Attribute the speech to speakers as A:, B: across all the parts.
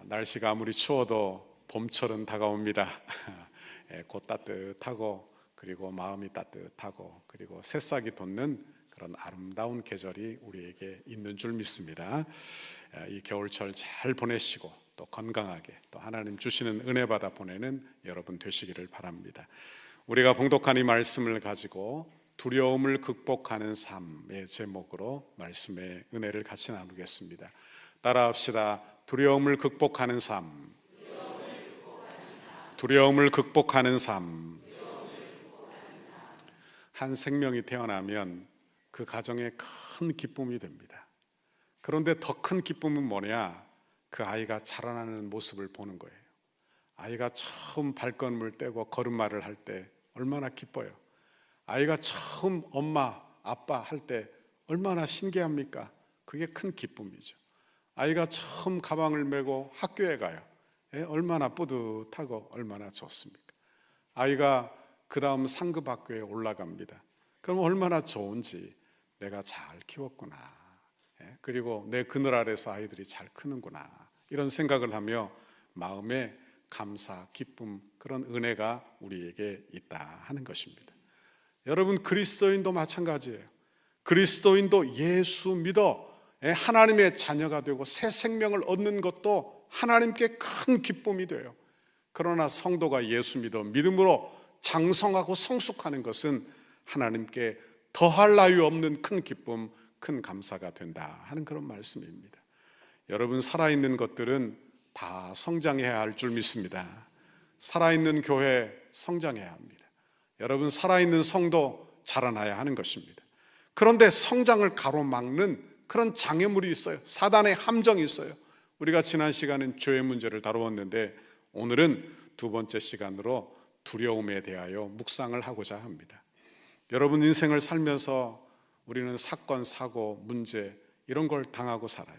A: 날씨가 아무리 추워도 봄철은 다가옵니다. 곧 따뜻하고 그리고 마음이 따뜻하고 그리고 새싹이 돋는 그런 아름다운 계절이 우리에게 있는 줄 믿습니다. 이 겨울철 잘 보내시고 또 건강하게 또 하나님 주시는 은혜 받아 보내는 여러분 되시기를 바랍니다. 우리가 봉독한 이 말씀을 가지고 두려움을 극복하는 삶의 제목으로 말씀의 은혜를 같이 나누겠습니다. 따라합시다. 두려움을 극복하는 삶. 두려움을 극복하는 삶. 한 생명이 태어나면 그 가정에 큰 기쁨이 됩니다. 그런데 더 큰 기쁨은 뭐냐? 그 아이가 자라나는 모습을 보는 거예요. 아이가 처음 발걸음을 떼고 걸음마를 할 때 얼마나 기뻐요. 아이가 처음 엄마, 아빠 할 때 얼마나 신기합니까? 그게 큰 기쁨이죠. 아이가 처음 가방을 메고 학교에 가요. 얼마나 뿌듯하고 얼마나 좋습니까? 아이가 그 다음 상급 학교에 올라갑니다. 그럼 얼마나 좋은지, 내가 잘 키웠구나, 그리고 내 그늘 아래서 아이들이 잘 크는구나, 이런 생각을 하며 마음에 감사, 기쁨, 그런 은혜가 우리에게 있다 하는 것입니다. 여러분, 그리스도인도 마찬가지예요. 그리스도인도 예수 믿어 하나님의 자녀가 되고 새 생명을 얻는 것도 하나님께 큰 기쁨이 돼요. 그러나 성도가 예수 믿어 믿음으로 장성하고 성숙하는 것은 하나님께 더할 나위 없는 큰 기쁨, 큰 감사가 된다 하는 그런 말씀입니다. 여러분, 살아있는 것들은 다 성장해야 할 줄 믿습니다. 살아있는 교회 성장해야 합니다. 여러분, 살아있는 성도 자라나야 하는 것입니다. 그런데 성장을 가로막는 그런 장애물이 있어요. 사단의 함정이 있어요. 우리가 지난 시간은 죄의 문제를 다루었는데 오늘은 두 번째 시간으로 두려움에 대하여 묵상을 하고자 합니다. 여러분, 인생을 살면서 우리는 사건, 사고, 문제 이런 걸 당하고 살아요.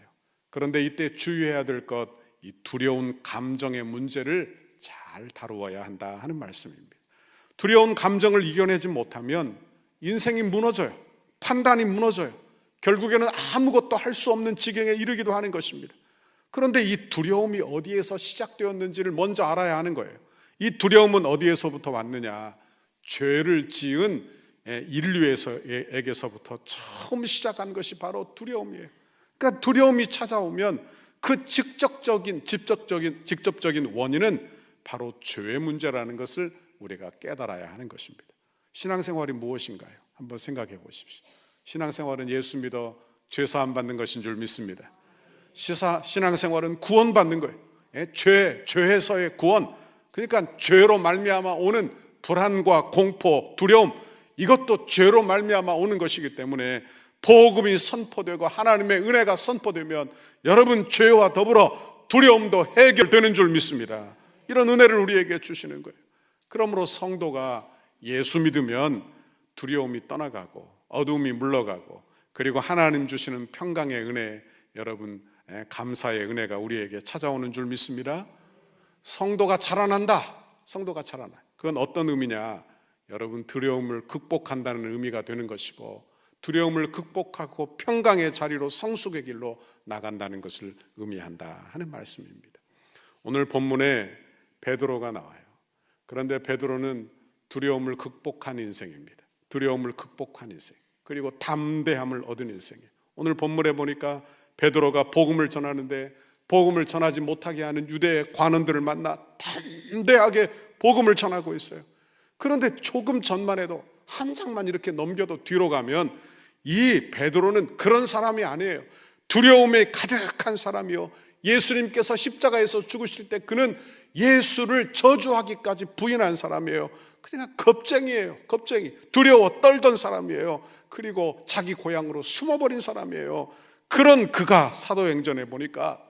A: 그런데 이때 주의해야 될 것, 이 두려운 감정의 문제를 잘 다루어야 한다 하는 말씀입니다. 두려운 감정을 이겨내지 못하면 인생이 무너져요. 판단이 무너져요. 결국에는 아무것도 할 수 없는 지경에 이르기도 하는 것입니다. 그런데 이 두려움이 어디에서 시작되었는지를 먼저 알아야 하는 거예요. 이 두려움은 어디에서부터 왔느냐? 죄를 지은 인류에게서부터 처음 시작한 것이 바로 두려움이에요. 그러니까 두려움이 찾아오면 그 직접적인 원인은 바로 죄의 문제라는 것을 우리가 깨달아야 하는 것입니다. 신앙생활이 무엇인가요? 한번 생각해 보십시오. 신앙생활은 예수 믿어 죄사함 받는 것인 줄 믿습니다. 신앙생활은 구원받는 거예요. 죄에서의 구원. 그러니까 죄로 말미암아 오는 불안과 공포, 두려움, 이것도 죄로 말미암아 오는 것이기 때문에 복음이 선포되고 하나님의 은혜가 선포되면 여러분, 죄와 더불어 두려움도 해결되는 줄 믿습니다. 이런 은혜를 우리에게 주시는 거예요. 그러므로 성도가 예수 믿으면 두려움이 떠나가고 어두움이 물러가고 그리고 하나님 주시는 평강의 은혜, 여러분 감사의 은혜가 우리에게 찾아오는 줄 믿습니다. 성도가 자라난다. 성도가 자라나. 그건 어떤 의미냐? 여러분, 두려움을 극복한다는 의미가 되는 것이고 두려움을 극복하고 평강의 자리로 성숙의 길로 나간다는 것을 의미한다 하는 말씀입니다. 오늘 본문에 베드로가 나와요. 그런데 베드로는 두려움을 극복한 인생입니다. 두려움을 극복한 인생, 그리고 담대함을 얻은 인생이에요. 오늘 본문에 보니까 베드로가 복음을 전하는데 복음을 전하지 못하게 하는 유대의 관원들을 만나 담대하게 복음을 전하고 있어요. 그런데 조금 전만 해도 한 장만 이렇게 넘겨도 뒤로 가면 이 베드로는 그런 사람이 아니에요. 두려움에 가득한 사람이요, 예수님께서 십자가에서 죽으실 때 그는 예수를 저주하기까지 부인한 사람이에요. 그냥 겁쟁이에요. 겁쟁이, 두려워 떨던 사람이에요. 그리고 자기 고향으로 숨어버린 사람이에요. 그런 그가 사도행전에 보니까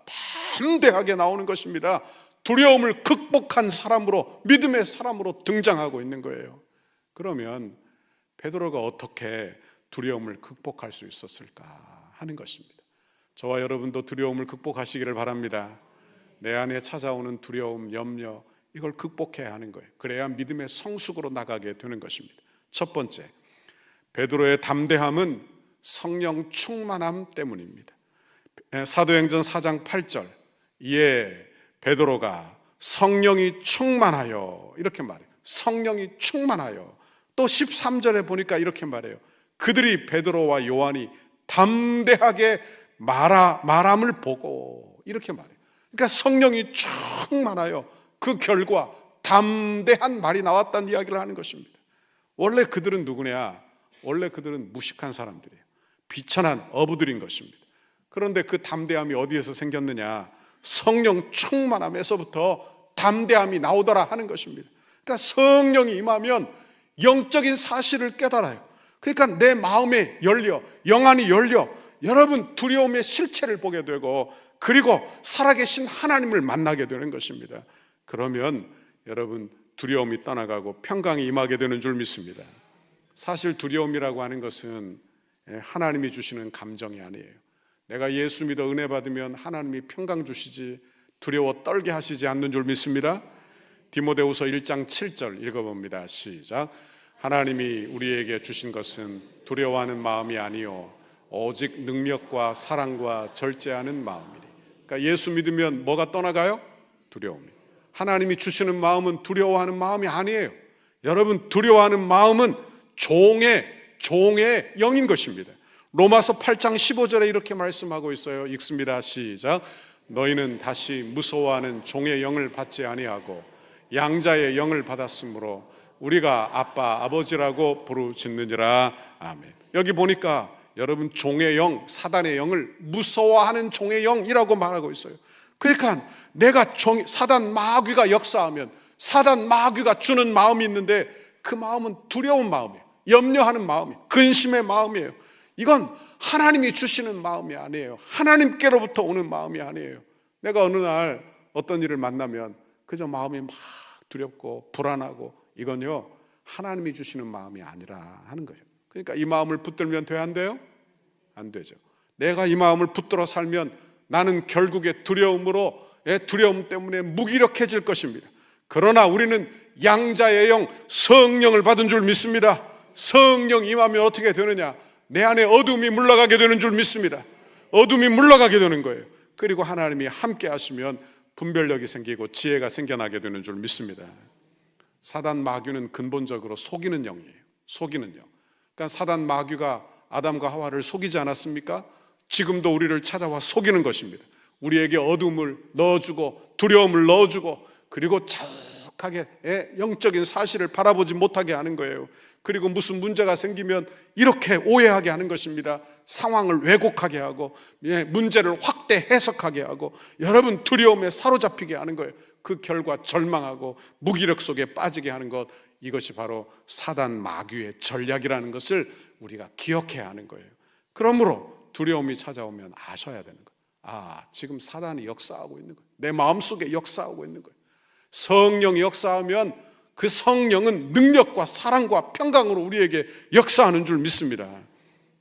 A: 담대하게 나오는 것입니다. 두려움을 극복한 사람으로, 믿음의 사람으로 등장하고 있는 거예요. 그러면 베드로가 어떻게 두려움을 극복할 수 있었을까 하는 것입니다. 저와 여러분도 두려움을 극복하시기를 바랍니다. 내 안에 찾아오는 두려움, 염려, 이걸 극복해야 하는 거예요. 그래야 믿음의 성숙으로 나가게 되는 것입니다. 첫 번째, 베드로의 담대함은 성령 충만함 때문입니다. 사도행전 4장 8절, 이에 베드로가 성령이 충만하여 이렇게 말해요. 성령이 충만하여. 또 13절에 보니까 이렇게 말해요. 그들이 베드로와 요한이 담대하게 말함을 보고 이렇게 말해요. 그러니까 성령이 충만하여 그 결과 담대한 말이 나왔다는 이야기를 하는 것입니다. 원래 그들은 누구냐? 원래 그들은 무식한 사람들이에요. 비천한 어부들인 것입니다. 그런데 그 담대함이 어디에서 생겼느냐? 성령 충만함에서부터 담대함이 나오더라 하는 것입니다. 그러니까 성령이 임하면 영적인 사실을 깨달아요. 그러니까 내 마음에 열려, 영안이 열려, 여러분 두려움의 실체를 보게 되고, 그리고 살아계신 하나님을 만나게 되는 것입니다. 그러면 여러분 두려움이 떠나가고 평강이 임하게 되는 줄 믿습니다. 사실 두려움이라고 하는 것은 하나님이 주시는 감정이 아니에요. 내가 예수 믿어 은혜 받으면 하나님이 평강 주시지 두려워 떨게 하시지 않는 줄 믿습니다. 디모데후서 1장 7절 읽어봅니다. 시작. 하나님이 우리에게 주신 것은 두려워하는 마음이 아니요 오직 능력과 사랑과 절제하는 마음이니. 그러니까 예수 믿으면 뭐가 떠나가요? 두려움이. 하나님이 주시는 마음은 두려워하는 마음이 아니에요. 여러분 두려워하는 마음은 종의 영인 것입니다. 로마서 8장 15절에 이렇게 말씀하고 있어요. 읽습니다. 시작. 너희는 다시 무서워하는 종의 영을 받지 아니하고 양자의 영을 받았으므로 우리가 아빠 아버지라고 부르짖느니라. 아멘. 여기 보니까 여러분 종의 영, 사단의 영을 무서워하는 종의 영이라고 말하고 있어요. 그러니까 내가 사단 마귀가 역사하면 사단 마귀가 주는 마음이 있는데 그 마음은 두려운 마음이에요. 염려하는 마음이에요. 근심의 마음이에요. 이건 하나님이 주시는 마음이 아니에요. 하나님께로부터 오는 마음이 아니에요. 내가 어느 날 어떤 일을 만나면 그저 마음이 막 두렵고 불안하고, 이건요 하나님이 주시는 마음이 아니라 하는 거예요. 그러니까 이 마음을 붙들면 돼요, 안 돼요? 안 되죠. 내가 이 마음을 붙들어 살면 나는 결국에 두려움 때문에 무기력해질 것입니다. 그러나 우리는 양자의 영 성령을 받은 줄 믿습니다. 성령 임하면 어떻게 되느냐? 내 안에 어둠이 물러가게 되는 줄 믿습니다. 어둠이 물러가게 되는 거예요. 그리고 하나님이 함께 하시면 분별력이 생기고 지혜가 생겨나게 되는 줄 믿습니다. 사단 마귀는 근본적으로 속이는 영이에요. 속이는 영. 그러니까 사단 마귀가 아담과 하와를 속이지 않았습니까? 지금도 우리를 찾아와 속이는 것입니다. 우리에게 어둠을 넣어주고 두려움을 넣어주고, 그리고 자욱하게 영적인 사실을 바라보지 못하게 하는 거예요. 그리고 무슨 문제가 생기면 이렇게 오해하게 하는 것입니다. 상황을 왜곡하게 하고 문제를 확대 해석하게 하고 여러분 두려움에 사로잡히게 하는 거예요. 그 결과 절망하고 무기력 속에 빠지게 하는 것, 이것이 바로 사단 마귀의 전략이라는 것을 우리가 기억해야 하는 거예요. 그러므로 두려움이 찾아오면 아셔야 되는 거예요. 지금 사단이 역사하고 있는 거예요. 내 마음속에 역사하고 있는 거예요. 성령이 역사하면 그 성령은 능력과 사랑과 평강으로 우리에게 역사하는 줄 믿습니다.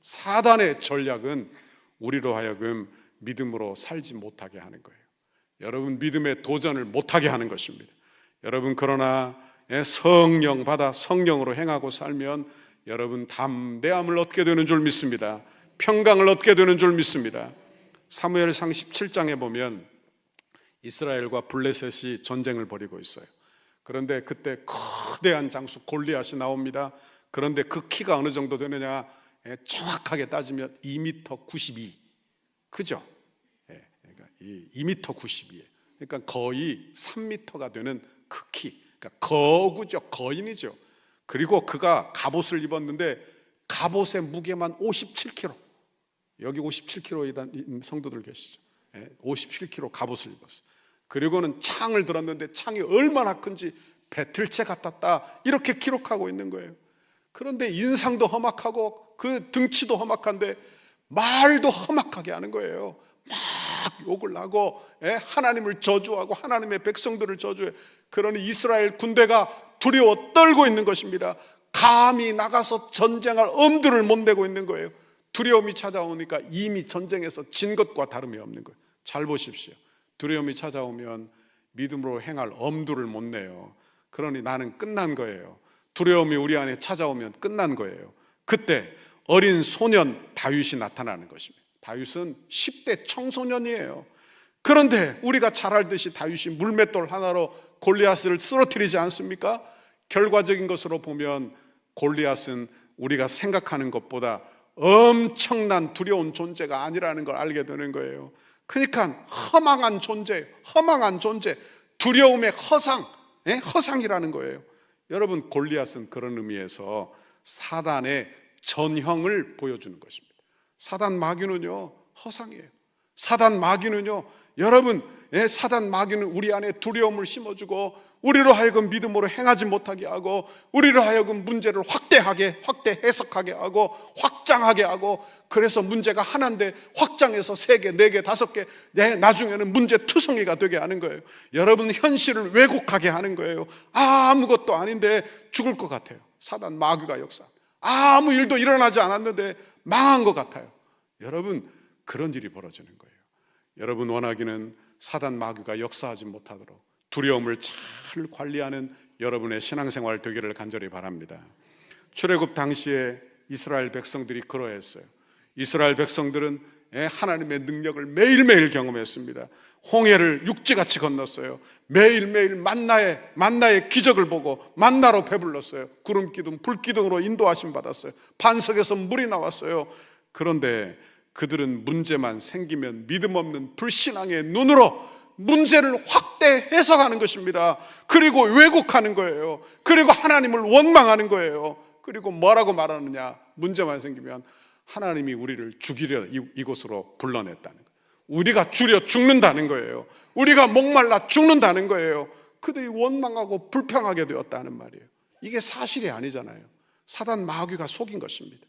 A: 사단의 전략은 우리로 하여금 믿음으로 살지 못하게 하는 거예요. 여러분 믿음의 도전을 못하게 하는 것입니다. 여러분 그러나 성령 받아 성령으로 행하고 살면 여러분 담대함을 얻게 되는 줄 믿습니다. 평강을 얻게 되는 줄 믿습니다. 사무엘상 17장에 보면 이스라엘과 블레셋이 전쟁을 벌이고 있어요. 그런데 그때 거대한 장수 골리앗이 나옵니다. 그런데 그 키가 어느 정도 되느냐? 정확하게 따지면 2m 92. 그죠? 그러니까 2m 92. 그러니까 거의 3m가 되는 그 키. 그러니까 거구죠. 거인이죠. 그리고 그가 갑옷을 입었는데 갑옷의 무게만 57kg. 여기 57kg의 성도들 계시죠? 57kg 갑옷을 입었어요. 그리고는 창을 들었는데 창이 얼마나 큰지 배틀채 같았다, 이렇게 기록하고 있는 거예요. 그런데 인상도 험악하고 그 등치도 험악한데 말도 험악하게 하는 거예요. 막 욕을 하고 하나님을 저주하고 하나님의 백성들을 저주해. 그러니 이스라엘 군대가 두려워 떨고 있는 것입니다. 감히 나가서 전쟁할 엄두를 못 내고 있는 거예요. 두려움이 찾아오니까 이미 전쟁에서 진 것과 다름이 없는 거예요. 잘 보십시오. 두려움이 찾아오면 믿음으로 행할 엄두를 못 내요. 그러니 나는 끝난 거예요. 두려움이 우리 안에 찾아오면 끝난 거예요. 그때 어린 소년 다윗이 나타나는 것입니다. 다윗은 10대 청소년이에요. 그런데 우리가 잘 알듯이 다윗이 물맷돌 하나로 골리앗을 쓰러뜨리지 않습니까? 결과적인 것으로 보면 골리앗은 우리가 생각하는 것보다 엄청난 두려운 존재가 아니라는 걸 알게 되는 거예요. 그러니까 허망한 존재, 두려움의 허상, 허상이라는 거예요. 여러분, 골리앗은 그런 의미에서 사단의 전형을 보여주는 것입니다. 사단 마귀는요, 허상이에요. 사단 마귀는요, 여러분, 사단 마귀는 우리 안에 두려움을 심어주고 우리로 하여금 믿음으로 행하지 못하게 하고 우리로 하여금 문제를 확대 해석하게 하고 확장하게 하고, 그래서 문제가 하나인데 확장해서 3개, 4개, 5개, 나중에는 문제 투성이가 되게 하는 거예요. 여러분, 현실을 왜곡하게 하는 거예요. 아무것도 아닌데 죽을 것 같아요. 사단 마귀가 역사, 아무 일도 일어나지 않았는데 망한 것 같아요. 여러분, 그런 일이 벌어지는 거예요. 여러분 원하기는 사단 마귀가 역사하지 못하도록 두려움을 잘 관리하는 여러분의 신앙생활 되기를 간절히 바랍니다. 출애굽 당시에 이스라엘 백성들이 그러했어요. 이스라엘 백성들은 하나님의 능력을 매일매일 경험했습니다. 홍해를 육지같이 건넜어요. 매일매일 만나의 기적을 보고 만나로 배불렀어요. 구름기둥, 불기둥으로 인도하심 받았어요. 반석에서 물이 나왔어요. 그런데 그들은 문제만 생기면 믿음 없는 불신앙의 눈으로 문제를 확대 해석하는 것입니다. 그리고 왜곡하는 거예요. 그리고 하나님을 원망하는 거예요. 그리고 뭐라고 말하느냐? 문제만 생기면 하나님이 우리를 죽이려 이곳으로 불러냈다는 거예요. 우리가 줄여 죽는다는 거예요. 우리가 목말라 죽는다는 거예요. 그들이 원망하고 불평하게 되었다는 말이에요. 이게 사실이 아니잖아요. 사단 마귀가 속인 것입니다.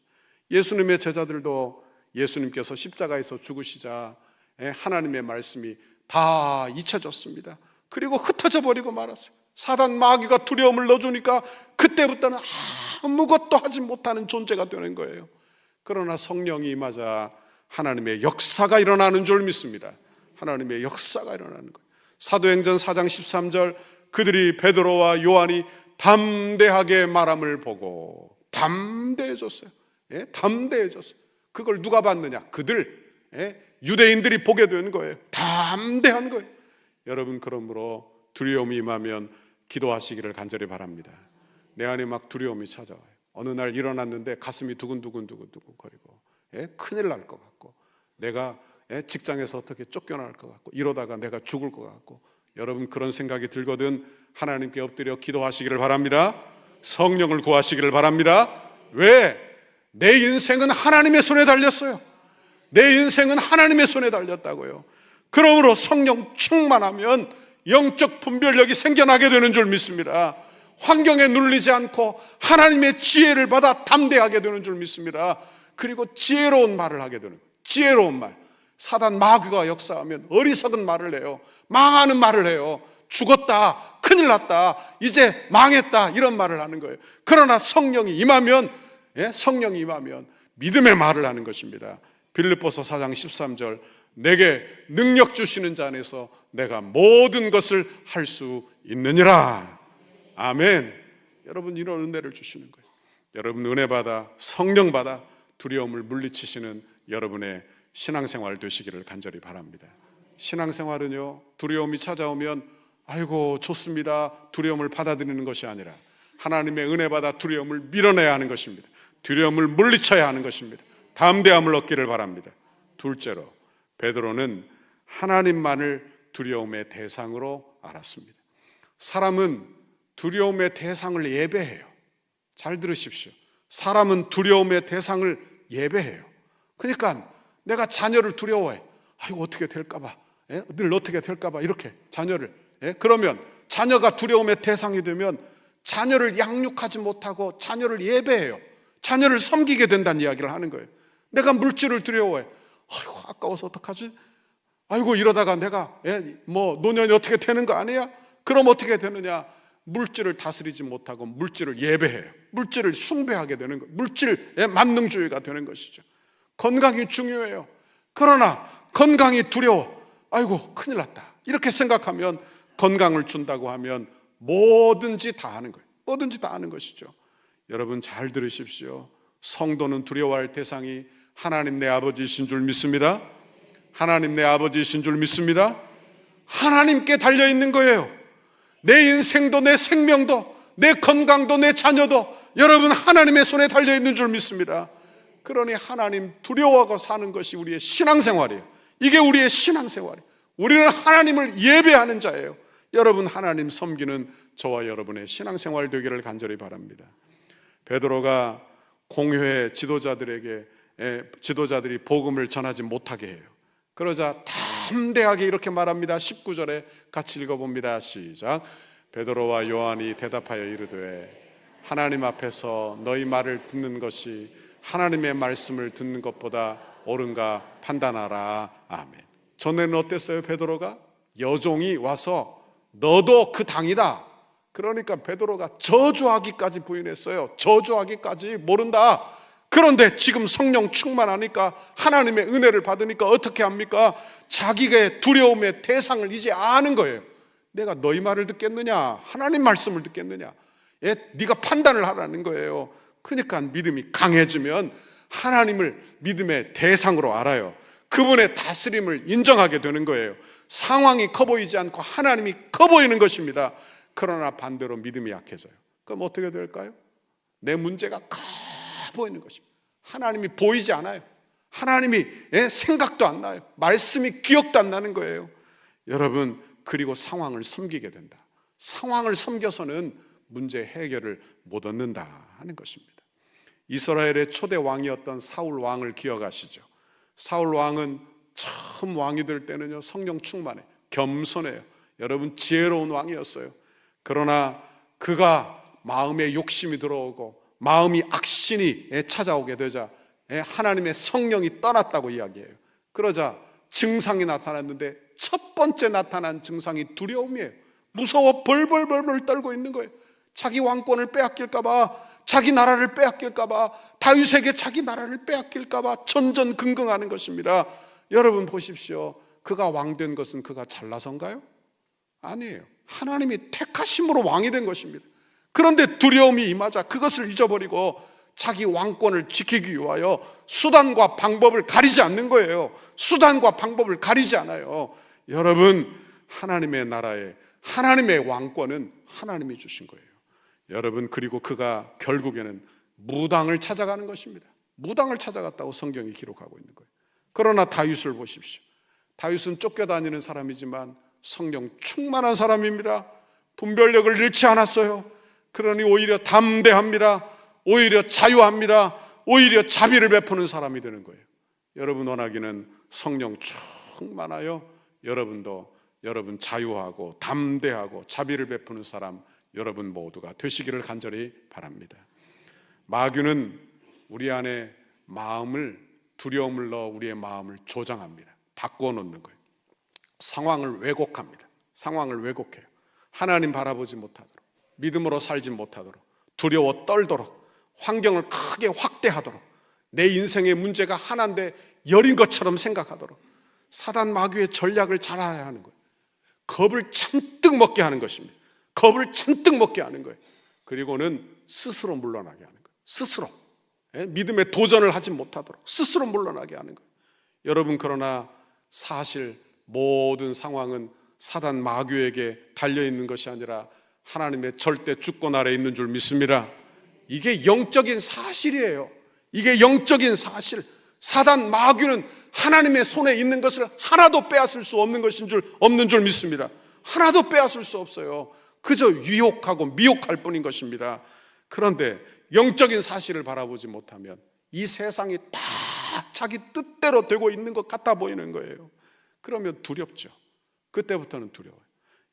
A: 예수님의 제자들도 예수님께서 십자가에서 죽으시자 하나님의 말씀이 다 잊혀졌습니다. 그리고 흩어져 버리고 말았어요. 사단 마귀가 두려움을 넣어주니까 그때부터는 아무것도 하지 못하는 존재가 되는 거예요. 그러나 성령이 임하자 하나님의 역사가 일어나는 줄 믿습니다. 하나님의 역사가 일어나는 거예요. 사도행전 4장 13절, 그들이 베드로와 요한이 담대하게 말함을 보고 담대해졌어요. 담대해졌어요. 그걸 누가 봤느냐? 그들, 유대인들이 보게 되는 거예요. 담대한 거예요. 여러분, 그러므로 두려움이 임하면 기도하시기를 간절히 바랍니다. 내 안에 막 두려움이 찾아와요. 어느 날 일어났는데 가슴이 두근두근 거리고 큰일 날 것 같고, 내가 직장에서 어떻게 쫓겨날 것 같고, 이러다가 내가 죽을 것 같고, 여러분 그런 생각이 들거든 하나님께 엎드려 기도하시기를 바랍니다. 성령을 구하시기를 바랍니다. 왜? 내 인생은 하나님의 손에 달렸어요. 내 인생은 하나님의 손에 달렸다고요. 그러므로 성령 충만하면 영적 분별력이 생겨나게 되는 줄 믿습니다. 환경에 눌리지 않고 하나님의 지혜를 받아 담대하게 되는 줄 믿습니다. 그리고 지혜로운 말을 하게 되는 거예요. 지혜로운 말. 사단 마귀가 역사하면 어리석은 말을 해요. 망하는 말을 해요. 죽었다, 큰일 났다, 이제 망했다, 이런 말을 하는 거예요. 그러나 성령이 임하면 믿음의 말을 하는 것입니다. 빌립보서 4장 13절, 내게 능력 주시는 자 안에서 내가 모든 것을 할 수 있느니라. 아멘. 여러분, 이런 은혜를 주시는 거예요. 여러분 은혜 받아, 성령 받아 두려움을 물리치시는 여러분의 신앙생활 되시기를 간절히 바랍니다. 신앙생활은요, 두려움이 찾아오면 아이고 좋습니다, 두려움을 받아들이는 것이 아니라 하나님의 은혜 받아 두려움을 밀어내야 하는 것입니다. 두려움을 물리쳐야 하는 것입니다. 담대함을 얻기를 바랍니다. 둘째로, 베드로는 하나님만을 두려움의 대상으로 알았습니다. 사람은 두려움의 대상을 예배해요. 잘 들으십시오. 사람은 두려움의 대상을 예배해요. 그러니까 내가 자녀를 두려워해. 아이고 어떻게 될까봐, 늘 어떻게 될까봐, 이렇게 자녀를, 그러면 자녀가 두려움의 대상이 되면 자녀를 양육하지 못하고 자녀를 예배해요. 자녀를 섬기게 된다는 이야기를 하는 거예요. 내가 물질을 두려워해. 아이고 아까워서 어떡하지? 아이고 이러다가 내가 노년이 어떻게 되는 거 아니야? 그럼 어떻게 되느냐? 물질을 다스리지 못하고 물질을 예배해요. 물질을 숭배하게 되는 거예요. 물질의 만능주의가 되는 것이죠. 건강이 중요해요. 그러나 건강이 두려워. 아이고 큰일 났다, 이렇게 생각하면 건강을 준다고 하면 뭐든지 다 하는 거예요. 뭐든지 다 하는 것이죠. 여러분 잘 들으십시오. 성도는 두려워할 대상이 하나님 내 아버지이신 줄 믿습니다. 하나님 내 아버지이신 줄 믿습니다. 하나님께 달려있는 거예요. 내 인생도 내 생명도 내 건강도 내 자녀도 여러분 하나님의 손에 달려있는 줄 믿습니다. 그러니 하나님 두려워하고 사는 것이 우리의 신앙생활이에요. 이게 우리의 신앙생활이에요. 우리는 하나님을 예배하는 자예요. 여러분 하나님 섬기는 저와 여러분의 신앙생활 되기를 간절히 바랍니다. 베드로가 공회의 지도자들이 복음을 전하지 못하게 해요. 그러자 담대하게 이렇게 말합니다. 19절에 같이 읽어봅니다. 시작. 베드로와 요한이 대답하여 이르되 하나님 앞에서 너희 말을 듣는 것이 하나님의 말씀을 듣는 것보다 옳은가 판단하라. 아멘. 전에는 어땠어요? 베드로가 여종이 와서 너도 그 당이다. 그러니까 베드로가 저주하기까지 부인했어요. 저주하기까지 모른다. 그런데 지금 성령 충만하니까 하나님의 은혜를 받으니까 어떻게 합니까? 자기의 두려움의 대상을 이제 아는 거예요. 내가 너희 말을 듣겠느냐? 하나님 말씀을 듣겠느냐? 네가 판단을 하라는 거예요. 그러니까 믿음이 강해지면 하나님을 믿음의 대상으로 알아요. 그분의 다스림을 인정하게 되는 거예요. 상황이 커 보이지 않고 하나님이 커 보이는 것입니다. 그러나 반대로 믿음이 약해져요. 그럼 어떻게 될까요? 내 문제가 커 보이는 것입니다. 하나님이 보이지 않아요. 하나님이 생각도 안 나요. 말씀이 기억도 안 나는 거예요. 여러분, 그리고 상황을 섬기게 된다. 상황을 섬겨서는 문제 해결을 못 얻는다 하는 것입니다. 이스라엘의 초대 왕이었던 사울 왕을 기억하시죠? 사울 왕은 처음 왕이 될 때는요, 성령 충만해, 겸손해요. 여러분, 지혜로운 왕이었어요. 그러나 그가 마음에 욕심이 들어오고 마음이 악신이 찾아오게 되자 하나님의 성령이 떠났다고 이야기해요. 그러자 증상이 나타났는데 첫 번째 나타난 증상이 두려움이에요. 무서워 벌벌벌벌 떨고 있는 거예요. 자기 왕권을 빼앗길까 봐, 자기 나라를 빼앗길까 봐, 다윗에게 자기 나라를 빼앗길까 봐 전전긍긍하는 것입니다. 여러분 보십시오. 그가 왕된 것은 그가 잘나서인가요? 아니에요. 하나님이 택하심으로 왕이 된 것입니다. 그런데 두려움이 임하자 그것을 잊어버리고 자기 왕권을 지키기 위하여 수단과 방법을 가리지 않는 거예요. 수단과 방법을 가리지 않아요. 여러분, 하나님의 나라에 하나님의 왕권은 하나님이 주신 거예요. 여러분, 그리고 그가 결국에는 무당을 찾아가는 것입니다. 무당을 찾아갔다고 성경이 기록하고 있는 거예요. 그러나 다윗을 보십시오. 다윗은 쫓겨다니는 사람이지만 성령 충만한 사람입니다. 분별력을 잃지 않았어요. 그러니 오히려 담대합니다. 오히려 자유합니다. 오히려 자비를 베푸는 사람이 되는 거예요. 여러분 원하기는 성령 충만하여 여러분도 여러분 자유하고 담대하고 자비를 베푸는 사람 여러분 모두가 되시기를 간절히 바랍니다. 마귀는 우리 안에 두려움을 넣어 우리의 마음을 조장합니다. 바꾸어 놓는 거예요. 상황을 왜곡합니다. 상황을 왜곡해요. 하나님 바라보지 못하도록, 믿음으로 살지 못하도록, 두려워 떨도록, 환경을 크게 확대하도록, 내 인생의 문제가 하나인데 열인 것처럼 생각하도록 사단 마귀의 전략을 잘 알아야 하는 거예요. 겁을 잔뜩 먹게 하는 것입니다. 겁을 잔뜩 먹게 하는 거예요. 그리고는 스스로 물러나게 하는 거예요. 스스로 믿음의 도전을 하지 못하도록 스스로 물러나게 하는 거예요. 여러분, 그러나 사실 모든 상황은 사단 마귀에게 달려있는 것이 아니라 하나님의 절대 주권 아래에 있는 줄 믿습니다. 이게 영적인 사실이에요. 이게 영적인 사실. 사단 마귀는 하나님의 손에 있는 것을 하나도 빼앗을 수 없는 줄 믿습니다. 하나도 빼앗을 수 없어요. 그저 유혹하고 미혹할 뿐인 것입니다. 그런데 영적인 사실을 바라보지 못하면 이 세상이 다 자기 뜻대로 되고 있는 것 같아 보이는 거예요. 그러면 두렵죠. 그때부터는 두려워요.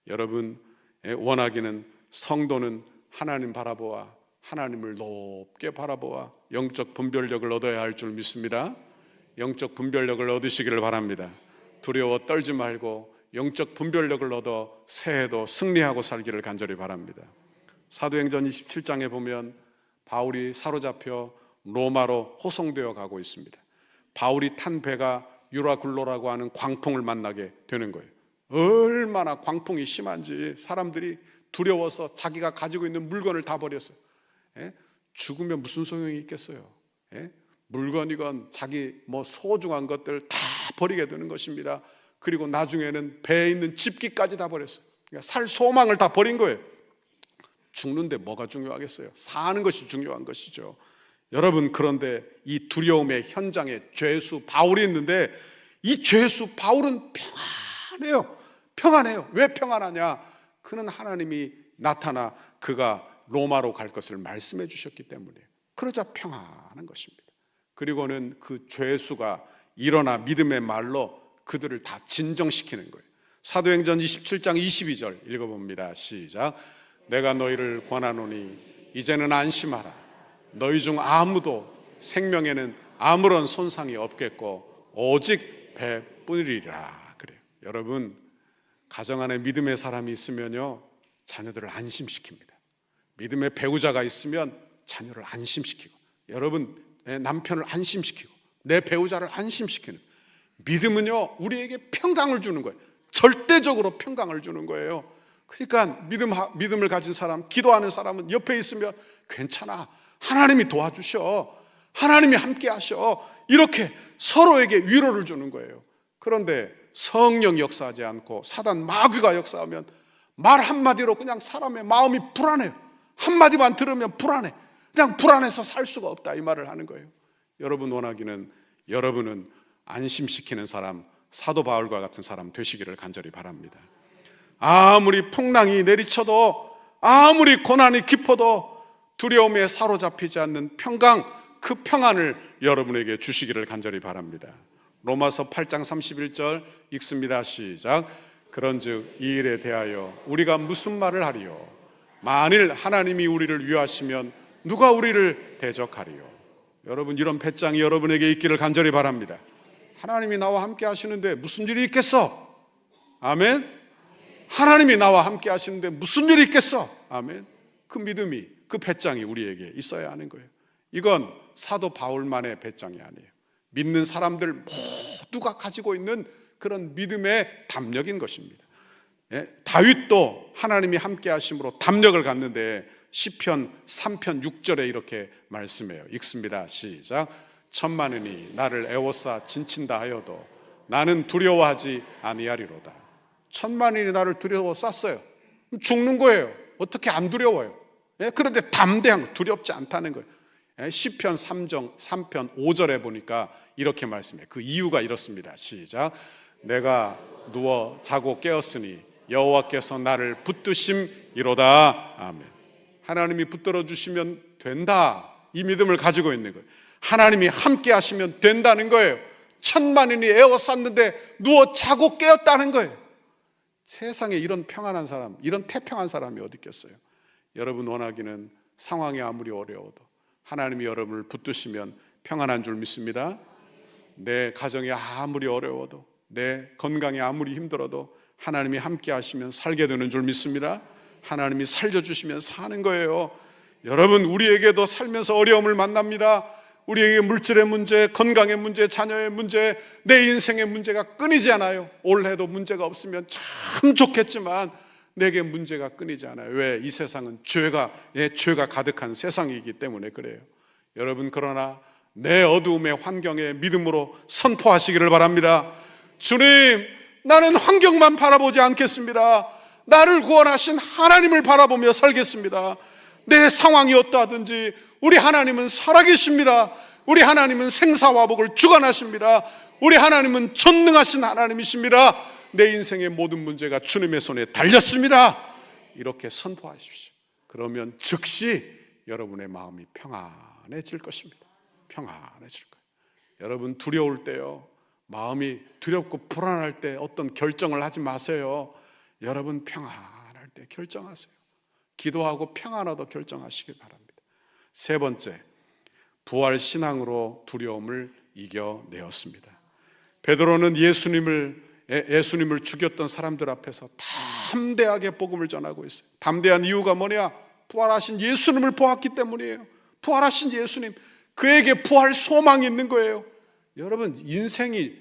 A: 여러분, 원하기는 성도는 하나님 바라보아 하나님을 높게 바라보아 영적 분별력을 얻어야 할 줄 믿습니다. 영적 분별력을 얻으시기를 바랍니다. 두려워 떨지 말고 영적 분별력을 얻어 새해도 승리하고 살기를 간절히 바랍니다. 사도행전 27장에 보면 바울이 사로잡혀 로마로 호송되어 가고 있습니다. 바울이 탄 배가 유라굴로라고 하는 광풍을 만나게 되는 거예요. 얼마나 광풍이 심한지 사람들이 두려워서 자기가 가지고 있는 물건을 다 버렸어요. 죽으면 무슨 소용이 있겠어요? 물건이건 자기 소중한 것들 다 버리게 되는 것입니다. 그리고 나중에는 배에 있는 집기까지 다 버렸어요. 그러니까 살 소망을 다 버린 거예요. 죽는데 뭐가 중요하겠어요? 사는 것이 중요한 것이죠. 여러분, 그런데 이 두려움의 현장에 죄수 바울이 있는데 이 죄수 바울은 평안해요. 왜 평안하냐? 그는 하나님이 나타나 그가 로마로 갈 것을 말씀해 주셨기 때문이에요. 그러자 평안한 것입니다. 그리고는 그 죄수가 일어나 믿음의 말로 그들을 다 진정시키는 거예요. 사도행전 27장 22절 읽어봅니다. 시작. 내가 너희를 권하노니 이제는 안심하라. 너희 중 아무도 생명에는 아무런 손상이 없겠고 오직 배뿐이리라. 그래요. 여러분, 가정 안에 믿음의 사람이 있으면요, 자녀들을 안심시킵니다. 믿음의 배우자가 있으면 자녀를 안심시키고, 여러분 내 남편을 안심시키고 내 배우자를 안심시키는, 믿음은요 우리에게 평강을 주는 거예요. 절대적으로 평강을 주는 거예요. 그러니까 믿음을 가진 사람, 기도하는 사람은 옆에 있으면 괜찮아, 하나님이 도와주셔, 하나님이 함께 하셔, 이렇게 서로에게 위로를 주는 거예요. 그런데 성령 역사하지 않고 사단 마귀가 역사하면 말 한마디로 그냥 사람의 마음이 불안해요. 한마디만 들으면 불안해. 그냥 불안해서 살 수가 없다, 이 말을 하는 거예요. 여러분 원하기는 여러분은 안심시키는 사람, 사도 바울과 같은 사람 되시기를 간절히 바랍니다. 아무리 풍랑이 내리쳐도, 아무리 고난이 깊어도 두려움에 사로잡히지 않는 평강, 그 평안을 여러분에게 주시기를 간절히 바랍니다. 로마서 8장 31절 읽습니다. 시작. 그런즉 이 일에 대하여 우리가 무슨 말을 하리요? 만일 하나님이 우리를 위하시면 누가 우리를 대적하리요? 여러분, 이런 배짱이 여러분에게 있기를 간절히 바랍니다. 하나님이 나와 함께 하시는데 무슨 일이 있겠어? 아멘. 하나님이 나와 함께 하시는데 무슨 일이 있겠어? 아멘. 그 믿음이, 그 배짱이 우리에게 있어야 하는 거예요. 이건 사도 바울만의 배짱이 아니에요. 믿는 사람들 모두가 가지고 있는 그런 믿음의 담력인 것입니다. 다윗도 하나님이 함께 하심으로 담력을 갖는데 시편 3편 6절에 이렇게 말씀해요. 읽습니다. 시작. 천만인이 나를 애워싸 진친다 하여도 나는 두려워하지 아니하리로다. 천만인이 나를 두려워 쌌어요. 죽는 거예요. 어떻게 안 두려워요? 그런데 담대한, 두렵지 않다는 거예요. 시편 3편 5절에 보니까 이렇게 말씀해요. 그 이유가 이렇습니다. 시작. 내가 누워 자고 깨었으니 여호와께서 나를 붙드심이로다. 아멘. 하나님이 붙들어 주시면 된다, 이 믿음을 가지고 있는 거예요. 하나님이 함께 하시면 된다는 거예요. 천만인이 에워쌌는데 누워 자고 깨었다는 거예요. 세상에 이런 평안한 사람, 이런 태평한 사람이 어디 있겠어요? 여러분 원하기는 상황이 아무리 어려워도 하나님이 여러분을 붙드시면 평안한 줄 믿습니다. 내 가정이 아무리 어려워도, 내 건강이 아무리 힘들어도 하나님이 함께 하시면 살게 되는 줄 믿습니다. 하나님이 살려주시면 사는 거예요. 여러분, 우리에게도 살면서 어려움을 만납니다. 우리에게 물질의 문제, 건강의 문제, 자녀의 문제, 내 인생의 문제가 끊이지 않아요. 올해도 문제가 없으면 참 좋겠지만 내게 문제가 끊이지 않아요. 왜? 이 세상은 죄가 가득한 세상이기 때문에 그래요. 여러분, 그러나 내 어두움의 환경에 믿음으로 선포하시기를 바랍니다. 주님, 나는 환경만 바라보지 않겠습니다. 나를 구원하신 하나님을 바라보며 살겠습니다. 내 상황이 어떠하든지 우리 하나님은 살아계십니다. 우리 하나님은 생사화복을 주관하십니다. 우리 하나님은 전능하신 하나님이십니다. 내 인생의 모든 문제가 주님의 손에 달렸습니다. 이렇게 선포하십시오. 그러면 즉시 여러분의 마음이 평안해질 것입니다. 평안해질 거예요. 여러분, 두려울 때요, 마음이 두렵고 불안할 때 어떤 결정을 하지 마세요. 여러분, 평안할 때 결정하세요. 기도하고 평안하도 결정하시길 바랍니다. 세 번째, 부활 신앙으로 두려움을 이겨내었습니다. 베드로는 예수님을 죽였던 사람들 앞에서 담대하게 복음을 전하고 있어요. 담대한 이유가 뭐냐? 부활하신 예수님을 보았기 때문이에요. 부활하신 예수님, 그에게 부활 소망이 있는 거예요. 여러분, 인생이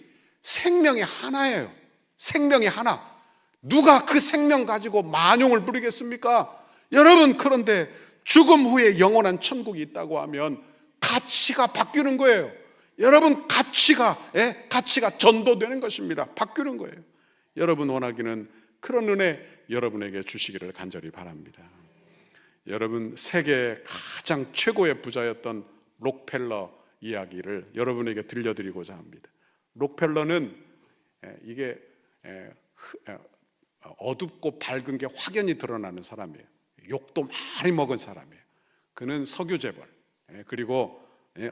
A: 생명이 하나예요. 생명이 하나. 누가 그 생명 가지고 만용을 부리겠습니까? 여러분, 그런데 죽음 후에 영원한 천국이 있다고 하면 가치가 바뀌는 거예요. 여러분 가치가 전도되는 것입니다. 바뀌는 거예요. 여러분 원하기는 그런 은혜 여러분에게 주시기를 간절히 바랍니다. 여러분 세계 가장 최고의 부자였던 록펠러 이야기를 여러분에게 들려드리고자 합니다. 록펠러는 이게 어둡고 밝은 게 확연히 드러나는 사람이에요. 욕도 많이 먹은 사람이에요. 그는 석유 재벌, 그리고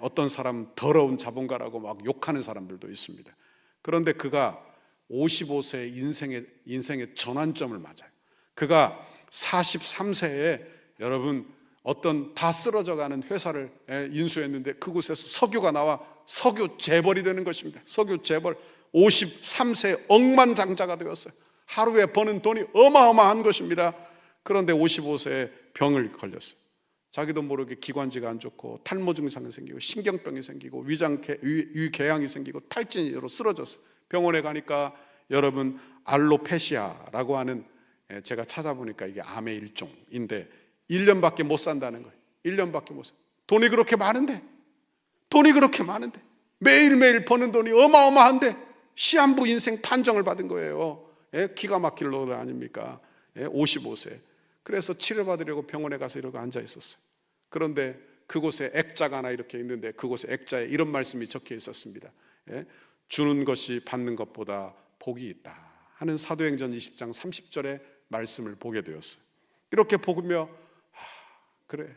A: 어떤 사람 더러운 자본가라고 막 욕하는 사람들도 있습니다. 그런데 그가 55세 인생의 전환점을 맞아요. 그가 43세에 여러분 어떤 다 쓰러져가는 회사를 인수했는데 그곳에서 석유가 나와 석유 재벌이 되는 것입니다. 석유 재벌 53세에 억만장자가 되었어요. 하루에 버는 돈이 어마어마한 것입니다. 그런데 55세에 병을 걸렸어요. 자기도 모르게 기관지가 안 좋고 탈모 증상이 생기고 신경병이 생기고 위궤양이 생기고 탈진으로 쓰러졌어요. 병원에 가니까 여러분 알로페시아라고 하는, 제가 찾아보니까 이게 암의 일종인데 1년밖에 못 산다는 거예요. 1년밖에 못 산. 돈이 그렇게 많은데 매일매일 버는 돈이 어마어마한데 시한부 인생 판정을 받은 거예요. 기가 막힐 노래 아닙니까? 55세. 그래서 치료받으려고 병원에 가서 이러고 앉아 있었어요. 그런데 그곳에 액자가 하나 이렇게 있는데 그곳에 액자에 이런 말씀이 적혀 있었습니다. 주는 것이 받는 것보다 복이 있다 하는 사도행전 20장 30절의 말씀을 보게 되었어요. 이렇게 보며 그래,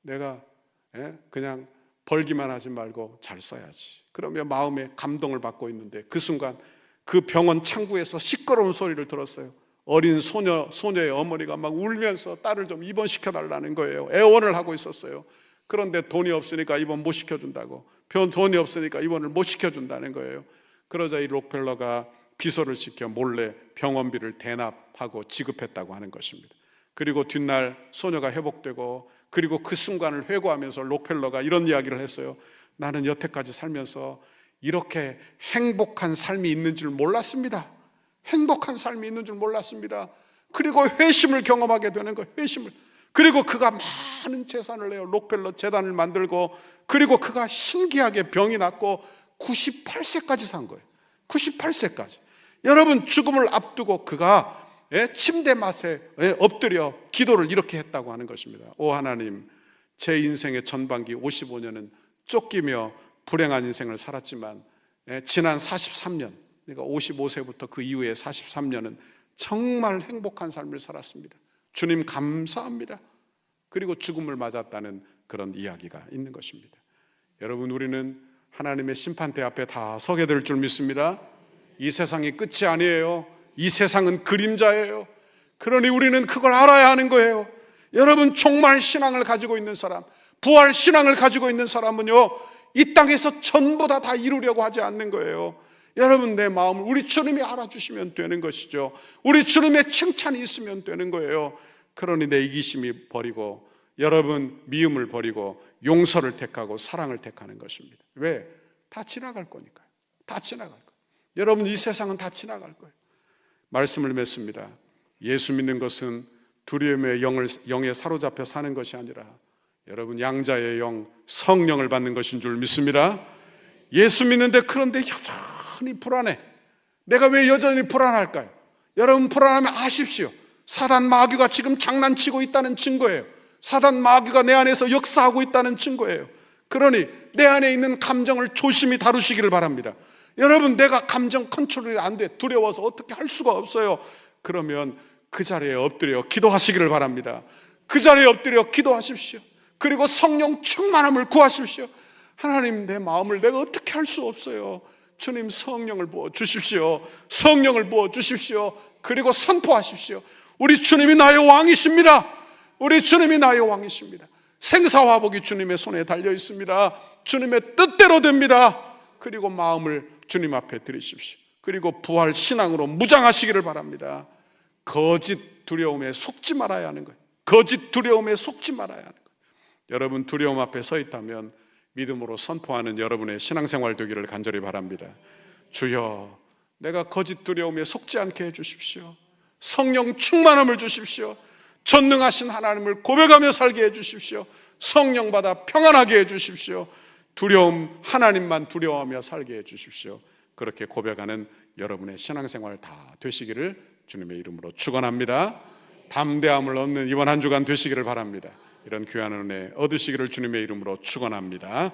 A: 내가 그냥 벌기만 하지 말고 잘 써야지. 그러며 마음에 감동을 받고 있는데 그 순간 그 병원 창구에서 시끄러운 소리를 들었어요. 어린 소녀의 어머니가 막 울면서 딸을 좀 입원시켜달라는 거예요. 애원을 하고 있었어요. 그런데 돈이 없으니까 입원 못 시켜준다고, 돈이 없으니까 입원을 못 시켜준다는 거예요. 그러자 이 록펠러가 비서를 시켜 몰래 병원비를 대납하고 지급했다고 하는 것입니다. 그리고 뒷날 소녀가 회복되고, 그리고 그 순간을 회고하면서 록펠러가 이런 이야기를 했어요. 나는 여태까지 살면서 이렇게 행복한 삶이 있는 줄 몰랐습니다. 행복한 삶이 있는 줄 몰랐습니다. 그리고 회심을 경험하게 되는 거예요. 회심을. 그리고 그가 많은 재산을 내요. 록펠러 재단을 만들고, 그리고 그가 신기하게 병이 낫고 98세까지 산 거예요. 98세까지. 여러분, 죽음을 앞두고 그가 침대 맡에 엎드려 기도를 이렇게 했다고 하는 것입니다. 오 하나님, 제 인생의 전반기 55년은 쫓기며 불행한 인생을 살았지만 지난 43년, 그러니까 55세부터 그 이후에 43년은 정말 행복한 삶을 살았습니다. 주님 감사합니다. 그리고 죽음을 맞았다는 그런 이야기가 있는 것입니다. 여러분, 우리는 하나님의 심판대 앞에 다 서게 될 줄 믿습니다. 이 세상이 끝이 아니에요. 이 세상은 그림자예요. 그러니 우리는 그걸 알아야 하는 거예요. 여러분, 종말 신앙을 가지고 있는 사람, 부활 신앙을 가지고 있는 사람은요, 이 땅에서 전부 다 이루려고 하지 않는 거예요. 여러분, 내 마음을 우리 주님이 알아주시면 되는 것이죠. 우리 주님의 칭찬이 있으면 되는 거예요. 그러니 내 이기심이 버리고, 여러분 미움을 버리고 용서를 택하고 사랑을 택하는 것입니다. 왜? 다 지나갈 거니까요. 다 지나갈 거예요. 여러분, 이 세상은 다 지나갈 거예요. 말씀을 맺습니다. 예수 믿는 것은 두려움의 영에 사로잡혀 사는 것이 아니라 여러분, 양자의 영, 성령을 받는 것인 줄 믿습니다. 예수 믿는데 그런데 여전히 불안해. 내가 왜 여전히 불안할까요? 여러분, 불안하면 아십시오. 사단 마귀가 지금 장난치고 있다는 증거예요. 사단 마귀가 내 안에서 역사하고 있다는 증거예요. 그러니 내 안에 있는 감정을 조심히 다루시기를 바랍니다. 여러분, 내가 감정 컨트롤이 안 돼, 두려워서 어떻게 할 수가 없어요. 그러면 그 자리에 엎드려 기도하시기를 바랍니다. 그 자리에 엎드려 기도하십시오. 그리고 성령 충만함을 구하십시오. 하나님, 내 마음을 내가 어떻게 할 수 없어요. 주님, 성령을 부어주십시오. 성령을 부어주십시오. 그리고 선포하십시오. 우리 주님이 나의 왕이십니다. 우리 주님이 나의 왕이십니다. 생사화복이 주님의 손에 달려 있습니다. 주님의 뜻대로 됩니다. 그리고 마음을 주님 앞에 드리십시오. 그리고 부활 신앙으로 무장하시기를 바랍니다. 거짓 두려움에 속지 말아야 하는 거예요. 거짓 두려움에 속지 말아야 하는 거예요. 여러분, 두려움 앞에 서 있다면 믿음으로 선포하는 여러분의 신앙생활 되기를 간절히 바랍니다. 주여, 내가 거짓 두려움에 속지 않게 해주십시오. 성령 충만함을 주십시오. 전능하신 하나님을 고백하며 살게 해주십시오. 성령 받아 평안하게 해주십시오. 두려움, 하나님만 두려워하며 살게 해주십시오. 그렇게 고백하는 여러분의 신앙생활 다 되시기를 주님의 이름으로 축원합니다. 담대함을 얻는 이번 한 주간 되시기를 바랍니다. 이런 귀한 은혜 얻으시기를 주님의 이름으로 축원합니다.